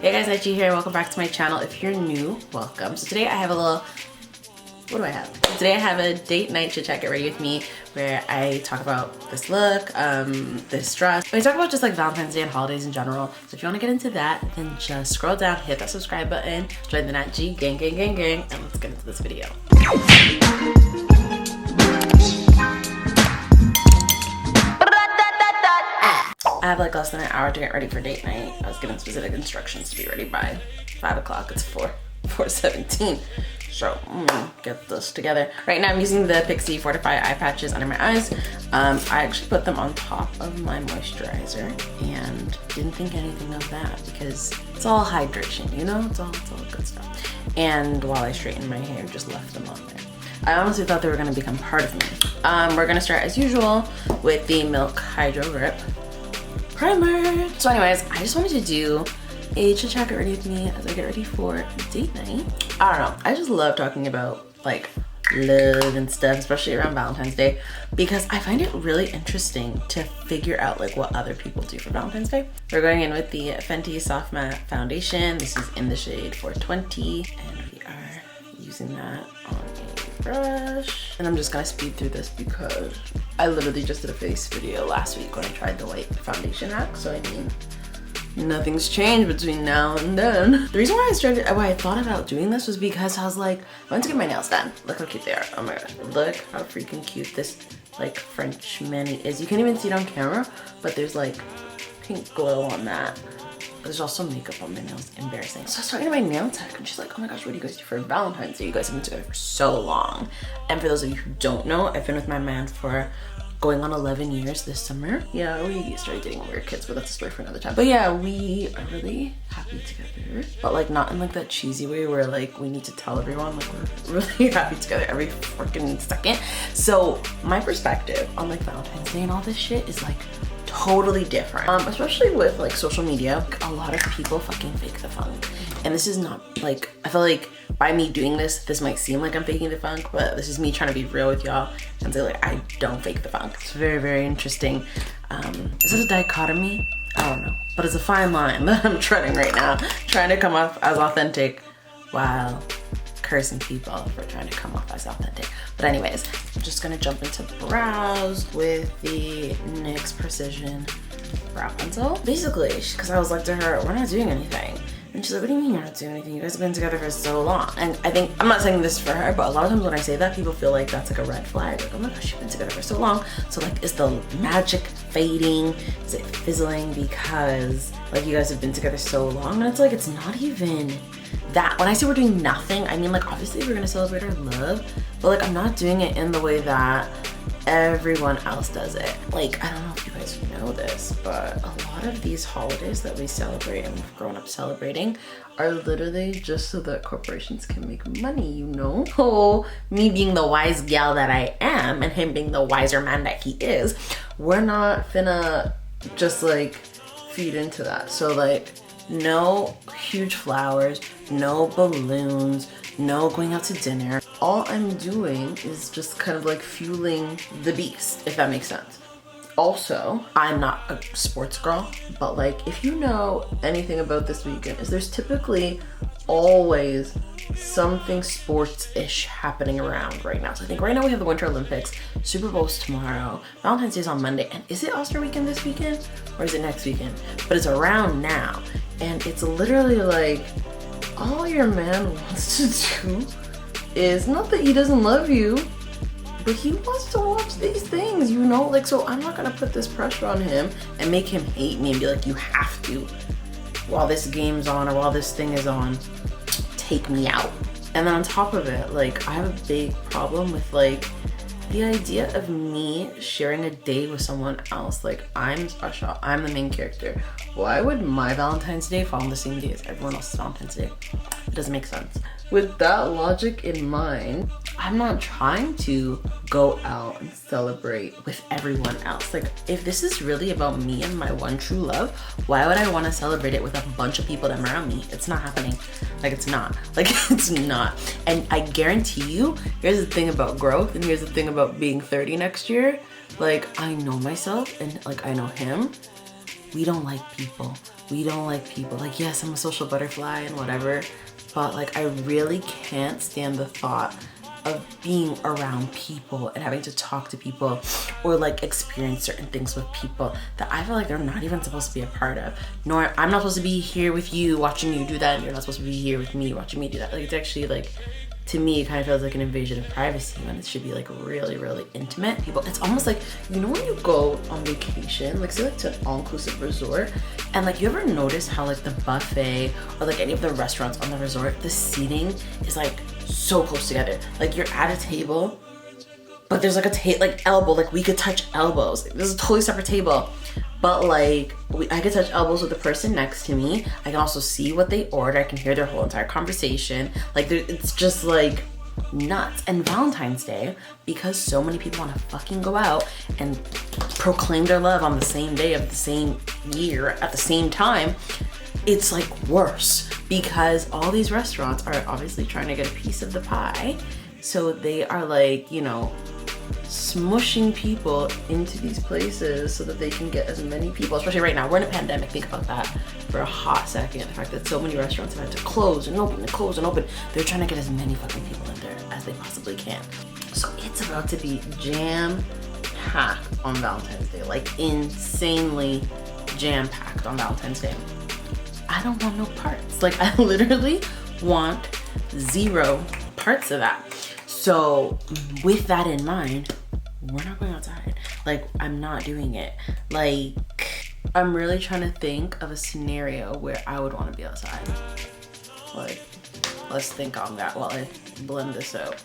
Hey guys, NATGEE here. Welcome back to my channel. If you're new, welcome. So today I have a little, what do I have? Today I have a date night chit chat, get ready with me, where I talk about this look, this dress. I talk about just like Valentine's Day and holidays in general. So if you want to get into that, then just scroll down, hit that subscribe button, join the NATGEE gang, and let's get into this video. I have like less than an hour to get ready for date night. I was given specific instructions to be ready by 5 o'clock. It's 4:17. So get this together. Right now I'm using the Pixi FortifEYE eye patches under my eyes. I actually put them on top of my moisturizer and didn't think anything of that because it's all hydration, you know? It's all good stuff. And while I straightened my hair, just left them on there. I honestly thought they were gonna become part of me. We're gonna start as usual with the Milk Hydro Grip primer. So anyways, I just wanted to do a chit chat, get ready with me as I get ready for date night. I don't know, I just love talking about like love and stuff, especially around Valentine's Day, because I find it really interesting to figure out like what other people do for Valentine's Day. We're going in with the FENTY Soft Matte Foundation. This is in the shade 420, and we are using that on a brush. And I'm just gonna speed through this because I literally just did a face video last week when I tried the white foundation hack, so I mean, nothing's changed between now and then. The reason why I thought about doing this was because I was like, I went to get my nails done. Look how cute they are. Oh my gosh, look how freaking cute this like French mani is. You can't even see it on camera, but there's like pink glow on that. There's also makeup on my nails, embarrassing. So I was talking to my nail tech and she's like, oh my gosh, what do you guys do for Valentine's Day? You guys have been together for so long. And for those of you who don't know, I've been with my man for going on 11 years this summer. Yeah, we started dating when we were kids, but that's a story for another time. But yeah, we are really happy together, but like not in like that cheesy way where like we need to tell everyone like we're really happy together every freaking second. So my perspective on like Valentine's Day and all this shit is like totally different, especially with like social media. A lot of people fucking fake the funk, and this is not like, I feel like by me doing this might seem like I'm faking the funk, but this is me trying to be real with y'all and say like I don't fake the funk. It's very, very interesting. Is it a dichotomy? I don't know, but it's a fine line that I'm treading right now, trying to come off as authentic while cursing people for trying to come off as authentic. But anyways, I'm just gonna jump into brows with the NYX Precision Brow Pencil. Basically, because I was like to her, we're not doing anything. And she's like, what do you mean you're not doing anything? You guys have been together for so long. And I think, I'm not saying this for her, but a lot of times when I say that, people feel like that's like a red flag. Like, oh my gosh, you've been together for so long. So like, is the magic fading? Is it fizzling because like you guys have been together so long? And it's like, it's not even that. When I say we're doing nothing, I mean like obviously we're gonna celebrate our love, but like I'm not doing it in the way that everyone else does it. Like, I don't know if you guys know this, but a lot of these holidays that we celebrate and we've grown up celebrating are literally just so that corporations can make money, you know? Oh, me being the wise gal that I am and him being the wiser man that he is, we're not finna just like feed into that. So like, no huge flowers, no balloons, no going out to dinner. All I'm doing is just kind of like fueling the beast, if that makes sense. Also, I'm not a sports girl, but like if you know anything about this weekend, is there's typically always something sports-ish happening around right now. So I think right now we have the Winter Olympics, Super Bowl's tomorrow, Valentine's Day's on Monday, and is it All-Star Weekend this weekend or is it next weekend? But it's around now, and it's literally like all your man wants to do is not that he doesn't love you, but he wants to watch these things, you know? Like, so I'm not gonna put this pressure on him and make him hate me and be like, you have to, while this game's on or while this thing is on, take me out. And then on top of it, like I have a big problem with like the idea of me sharing a day with someone else. Like, I'm special, I'm the main character. Why would my Valentine's Day fall on the same day as everyone else's Valentine's Day? It doesn't make sense. With that logic in mind, I'm not trying to go out and celebrate with everyone else. Like, if this is really about me and my one true love, why would I want to celebrate it with a bunch of people that are around me? It's not happening. Like, it's not. Like, it's not. And I guarantee you, here's the thing about growth, and here's the thing about being 30 next year. Like, I know myself, and like, I know him. we don't like people. We don't like people. Like, yes, I'm a social butterfly and whatever, but like I really can't stand the thought of being around people and having to talk to people or like experience certain things with people that I feel like they're not even supposed to be a part of. Nor I'm not supposed to be here with you watching you do that, and you're not supposed to be here with me watching me do that. Like, it's actually like, to me, it kind of feels like an invasion of privacy when it should be like really, really intimate. People, it's almost like, you know when you go on vacation, like say like to an all-inclusive resort, and like you ever notice how like the buffet or like any of the restaurants on the resort, the seating is like so close together. Like you're at a table, but there's like a like elbow, like we could touch elbows. This is a totally separate table, but like I could touch elbows with the person next to me. I can also see what they order. I can hear their whole entire conversation. Like it's just like nuts. And Valentine's Day, because so many people want to fucking go out and proclaim their love on the same day of the same year at the same time, it's like worse, because all these restaurants are obviously trying to get a piece of the pie. So they are like, you know, smushing people into these places so that they can get as many people, especially right now. We're in a pandemic. Think about that for a hot second. The fact that so many restaurants have had to close and open and close and open. They're trying to get as many fucking people in there as they possibly can. So it's about to be jam-packed on Valentine's Day, like insanely jam-packed on Valentine's Day. I don't want no parts. Like I literally want 0 parts of that. So with that in mind, we're not going outside. Like I'm not doing it. Like I'm really trying to think of a scenario where I would want to be outside. Like let's think on that while I blend this out.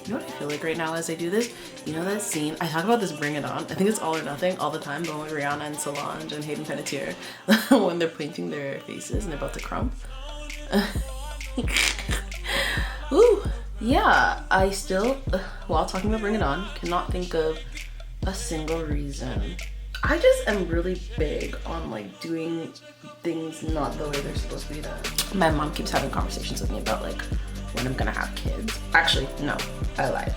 You know what I feel like right now as I do this? You know that scene? I talk about this Bring It On. I think it's All or Nothing all the time, but with Rihanna and Solange and Hayden Panettiere when they're painting their faces and they're about to crump. Ooh, yeah. I still, while talking about Bring It On, cannot think of a single reason. I just am really big on like doing things not the way they're supposed to be done. My mom keeps having conversations with me about like when I'm gonna have kids. Actually, no, I lied.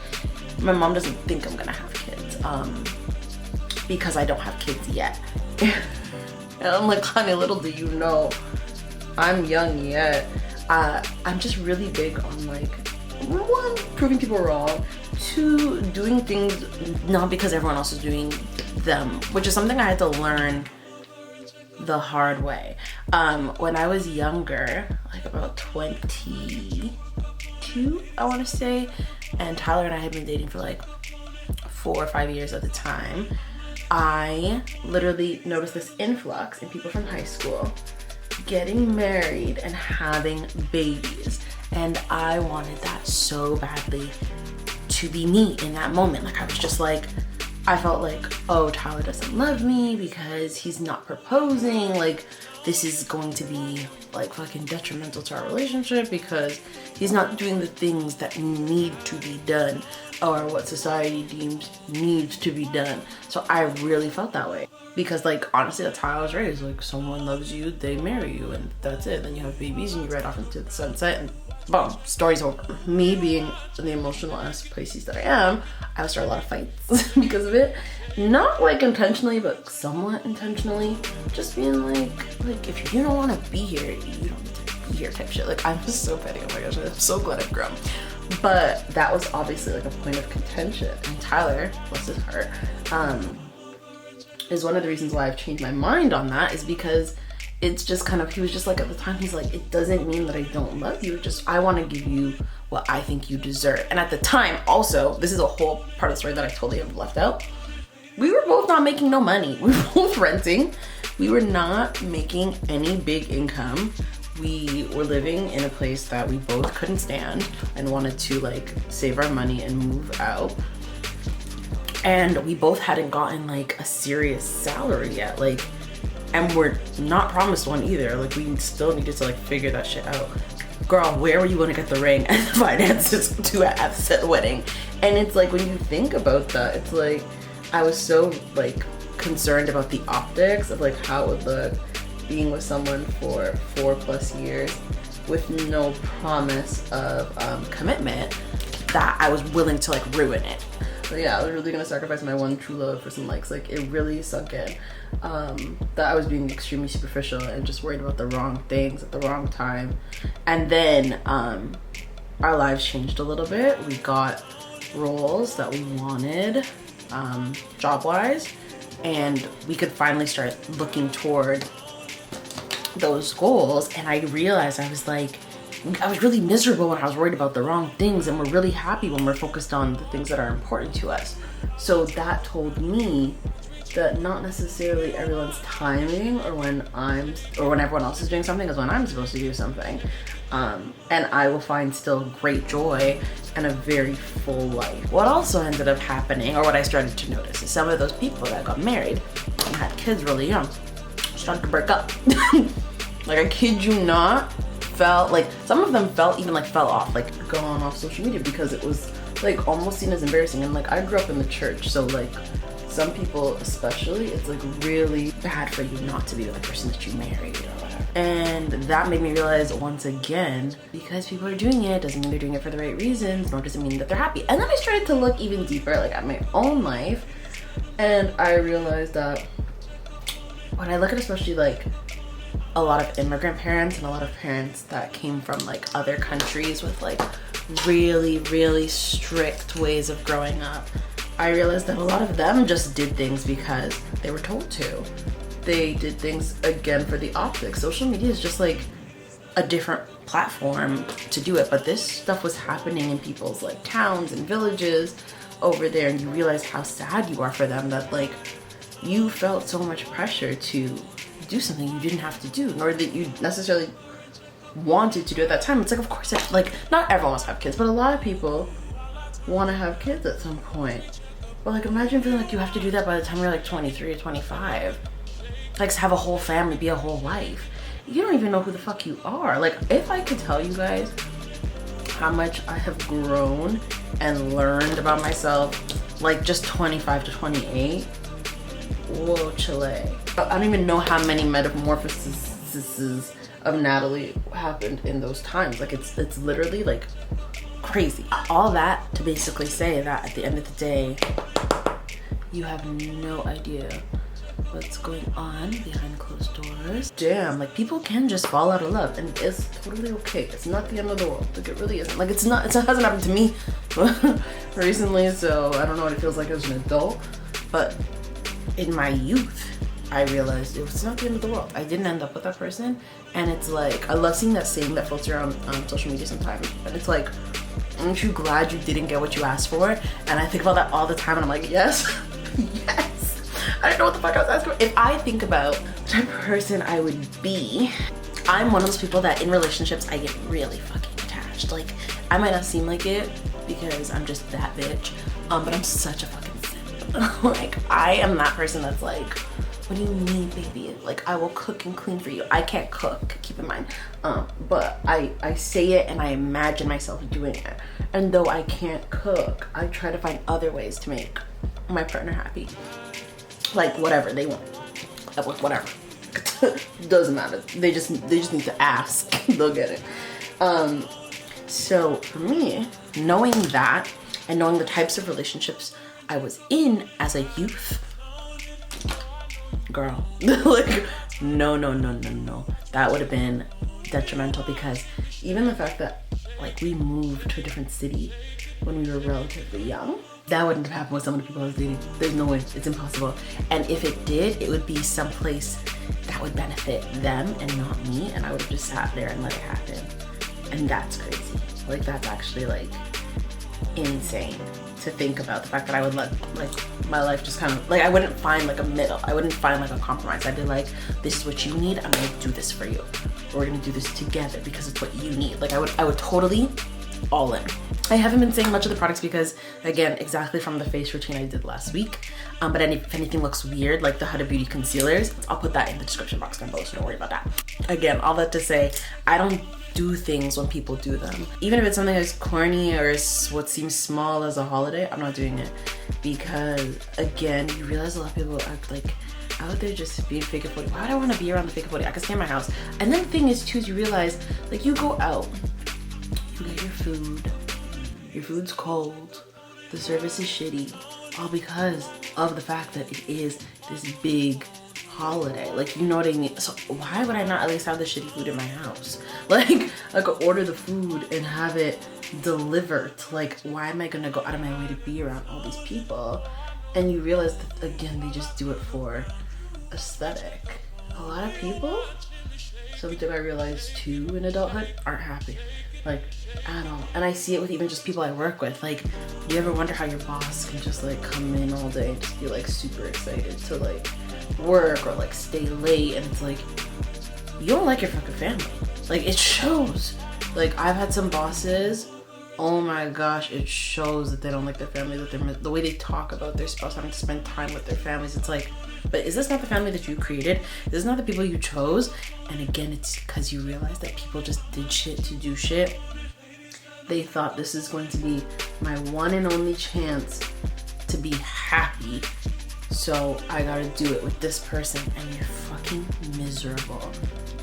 My mom doesn't think I'm gonna have kids because I don't have kids yet. And I'm like, honey, little do you know, I'm young yet. I'm just really big on like, 1, proving people wrong, 2, doing things not because everyone else is doing them, which is something I had to learn the hard way. When I was younger, like about 22, I want to say, and Tyler and I had been dating for like 4 or 5 years at the time, I literally noticed this influx in people from high school getting married and having babies, and I wanted that so badly to be me in that moment. Like I was just like, I felt like, oh, Tyler doesn't love me because he's not proposing. Like this is going to be like fucking detrimental to our relationship because he's not doing the things that need to be done or what society deems needs to be done. So I really felt that way because like honestly that's how I was raised. Like someone loves you, they marry you, and that's it. Then you have babies and you ride off into the sunset and boom, story's over. Me being the emotional ass Pisces that I am, I would start a lot of fights because of it. Not like intentionally, but somewhat intentionally. Just being like if you don't want to be here, you don't need to be here type shit. Like I'm just so petty. Oh my gosh, I'm so glad I've grown. But that was obviously like a point of contention. And Tyler, bless his heart, is one of the reasons why I've changed my mind on that, is because it's just kind of, he was just like, at the time, he's like, it doesn't mean that I don't love you. It's just, I want to give you what I think you deserve. And at the time, also, this is a whole part of the story that I totally have left out. We were both not making no money. We were both renting. We were not making any big income. We were living in a place that we both couldn't stand and wanted to like save our money and move out. And we both hadn't gotten like a serious salary yet. Like, and we're not promised one either. Like we still needed to like figure that shit out. Girl, where were you gonna get the ring and the finances to at said wedding? And it's like, when you think about that, it's like, I was so like concerned about the optics of like how it would look being with someone for 4+ years with no promise of commitment, that I was willing to like ruin it. But yeah, I was really gonna sacrifice my one true love for some likes. Like, it really sunk in that I was being extremely superficial and just worried about the wrong things at the wrong time. And then our lives changed a little bit. We got roles that we wanted job-wise, and we could finally start looking toward those goals. And I realized I was really miserable when I was worried about the wrong things, and we're really happy when we're focused on the things that are important to us. So that told me that not necessarily everyone's timing or when everyone else is doing something is when I'm supposed to do something. And I will find still great joy and a very full life. What also ended up happening, or what I started to notice, is some of those people that got married and had kids really young started to break up. Like, I kid you not, felt like some of them fell off, like gone off social media, because it was like almost seen as embarrassing. And like, I grew up in the church, so like some people especially, it's like really bad for you not to be with the person that you married or whatever. And that made me realize once again, because people are doing it doesn't mean they're doing it for the right reasons, nor does it mean that they're happy. And then I started to look even deeper, like at my own life, and I realized that when I look at especially like a lot of immigrant parents and a lot of parents that came from like other countries with like really strict ways of growing up, I realized that a lot of them just did things because they were told to. They did things again for the optics. Social media is just like a different platform to do it, but this stuff was happening in people's like towns and villages over there, and you realize how sad you are for them, that like you felt so much pressure to do something you didn't have to do, nor that you necessarily wanted to do at that time. It's like, of course, like not everyone wants to have kids, but a lot of people want to have kids at some point. But like, imagine feeling like you have to do that by the time you're like 23 or 25. Like, have a whole family, be a whole life. You don't even know who the fuck you are. Like, if I could tell you guys how much I have grown and learned about myself, like just 25 to 28, whoa, Chile. I don't even know how many metamorphoses of Natalie happened in those times. Like, it's literally like crazy. All that to basically say that at the end of the day, you have no idea what's going on behind closed doors. Damn, like people can just fall out of love, and it's totally okay. It's not the end of the world. Like, it really isn't. Like, it hasn't happened to me recently, so I don't know what it feels like as an adult. But in my youth, I realized it was not the end of the world. I didn't end up with that person, and it's like, I love seeing that saying that floats around on social media sometimes, and it's like, aren't you glad you didn't get what you asked for? And I think about that all the time, and I'm like, yes, yes. I don't know what the fuck I was asking for. If I think about the type of person I would be, I'm one of those people that in relationships, I get really fucking attached. Like, I might not seem like it because I'm just that bitch, but I'm such a fucking simp. Like, I am that person that's like, what do you mean, baby? Like, I will cook and clean for you. I can't cook, keep in mind. But I say it and I imagine myself doing it. And though I can't cook, I try to find other ways to make my partner happy. Like, whatever they want, whatever. Doesn't matter. They just need to ask. They'll get it. So for me, knowing that and knowing the types of relationships I was in as a youth, girl, like, no. That would have been detrimental, because even the fact that like we moved to a different city when we were relatively young, that wouldn't have happened with some of the people I was dating. There's no way, it's impossible. And if it did, it would be someplace that would benefit them and not me, and I would have just sat there and let it happen. And that's crazy. Like, that's actually like insane to think about, the fact that I would let like my life just kind of like, I wouldn't find like a middle. I wouldn't find like a compromise. I'd be like, this is what you need, I'm gonna do this for you. We're gonna do this together because it's what you need. Like, I would totally all in. I haven't been saying much of the products because, again, exactly from the face routine I did last week. But if anything looks weird, like the Huda Beauty concealers, I'll put that in the description box down below, so don't worry about that. Again, all that to say, I don't do things when people do them. Even if it's something as corny or as what seems small as a holiday, I'm not doing it. Because, again, you realize a lot of people are like out there just being fake at 40. Why would I want to be around the fake at 40? I can stay in my house. And then the thing is, too, is you realize, like, you go out, you get your food, your food's cold, the service is shitty, all because of the fact that it is this big holiday. Like, you know what I mean? So why would I not at least have the shitty food in my house? Like I could order the food and have it delivered. Like, why am I gonna go out of my way to be around all these people? And you realize that, again, they just do it for aesthetic. A lot of people, something I realized too in adulthood, aren't happy, like, at all. And I see it with even just people I work with. Like, you ever wonder how your boss can just like come in all day and just be like super excited to like work or like stay late, and it's like, you don't like your fucking family. Like, it shows. Like, I've had some bosses, oh my gosh, it shows that they don't like their family, that they're, the way they talk about their spouse having to spend time with their families. It's like, but is this not the family that you created? Is this not the people you chose? And again, it's because you realize that people just did shit to do shit. They thought, this is going to be my one and only chance to be happy, so I gotta do it with this person, and you're fucking miserable.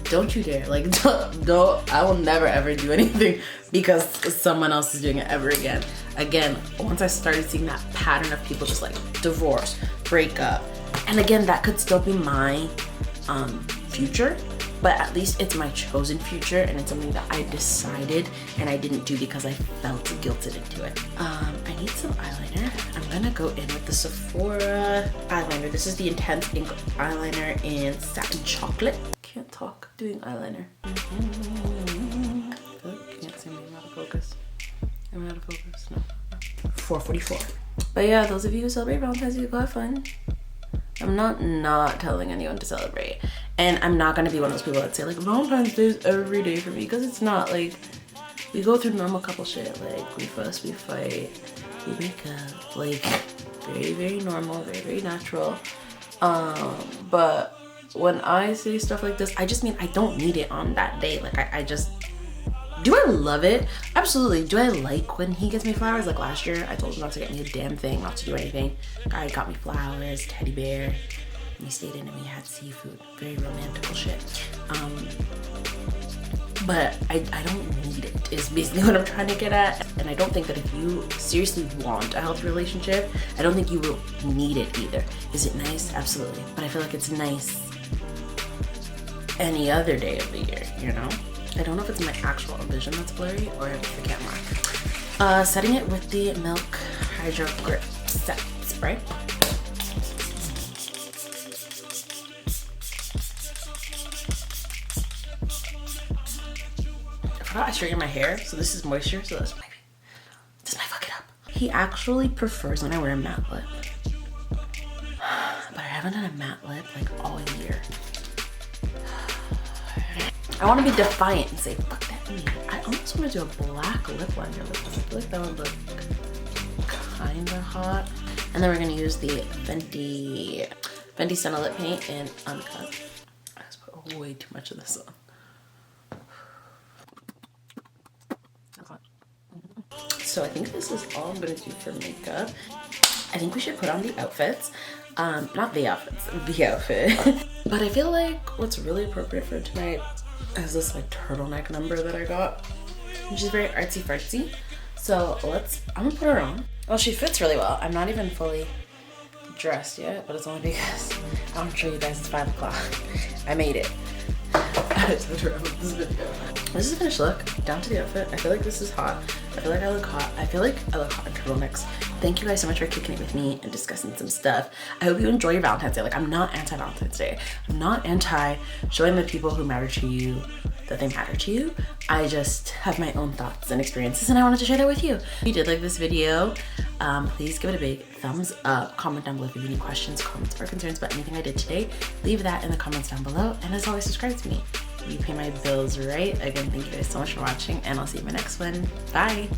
Don't you dare. Like, don't, I will never ever do anything because someone else is doing it ever again. Again, once I started seeing that pattern of people just like divorce, break up, and again, that could still be my future, but at least it's my chosen future, and it's something that I decided and I didn't do because I felt guilted into it. I need some eyeliner. I'm gonna go in with the Sephora eyeliner. This is the Intense Ink eyeliner in Satin Chocolate. Can't talk doing eyeliner. I feel like you can't see me. I'm out of focus. I'm out of focus. No. 4:44. But yeah, those of you who celebrate Valentine's Day, go have fun. I'm not telling anyone to celebrate, and I'm not gonna be one of those people that say like Valentine's Day is every day for me, because it's not. Like, we go through normal couple shit. Like, we fuss, we fight, we break up. Like, very, very normal, very, very natural. But when I say stuff like this, I just mean I don't need it on that day. Like, I just, do I love it? Absolutely. Do I like when he gets me flowers? Like last year, I told him not to get me a damn thing, not to do anything. Guy got me flowers, teddy bear. We stayed in and we had seafood. Very romantic shit. But I don't need it, is basically what I'm trying to get at. And I don't think that if you seriously want a healthy relationship, I don't think you will need it either. Is it nice? Absolutely. But I feel like it's nice any other day of the year, you know? I don't know if it's my actual vision that's blurry or if it's the camera. Setting it with the Milk Hydro Grip Set Spray. I forgot I straightened my hair, so this is moisture, so this might fuck it up. He actually prefers when I wear a matte lip. But I haven't done a matte lip like all year. I want to be defiant and say, fuck that me. I almost want to do a black lip liner with this. I feel like that would look kind of hot. And then we're going to use the FENTY Senna Lip Paint in Uncut. I just put way too much of this on. So I think this is all I'm going to do for makeup. I think we should put on the outfits. Not the outfits, the outfit. But I feel like what's really appropriate for tonight is this like turtleneck number that I got, which is very artsy fartsy. So I'm gonna put her on. Well, she fits really well. I'm not even fully dressed yet, but it's only because I want to show you guys it's 5 o'clock. I made it. I told her I love this video. This is the finished look, down to the outfit. I feel like this is hot. I feel like I look hot. I feel like I look hot in turtlenecks. Thank you guys so much for kicking it with me and discussing some stuff. I hope you enjoy your Valentine's Day. Like, I'm not anti-Valentine's Day. I'm not anti showing the people who matter to you that they matter to you. I just have my own thoughts and experiences, and I wanted to share that with you. If you did like this video, please give it a big thumbs up. Comment down below if you have any questions, comments, or concerns about anything I did today. Leave that in the comments down below, and as always, subscribe to me. You pay my bills, right? Again, thank you guys so much for watching, and I'll see you in my next one. Bye.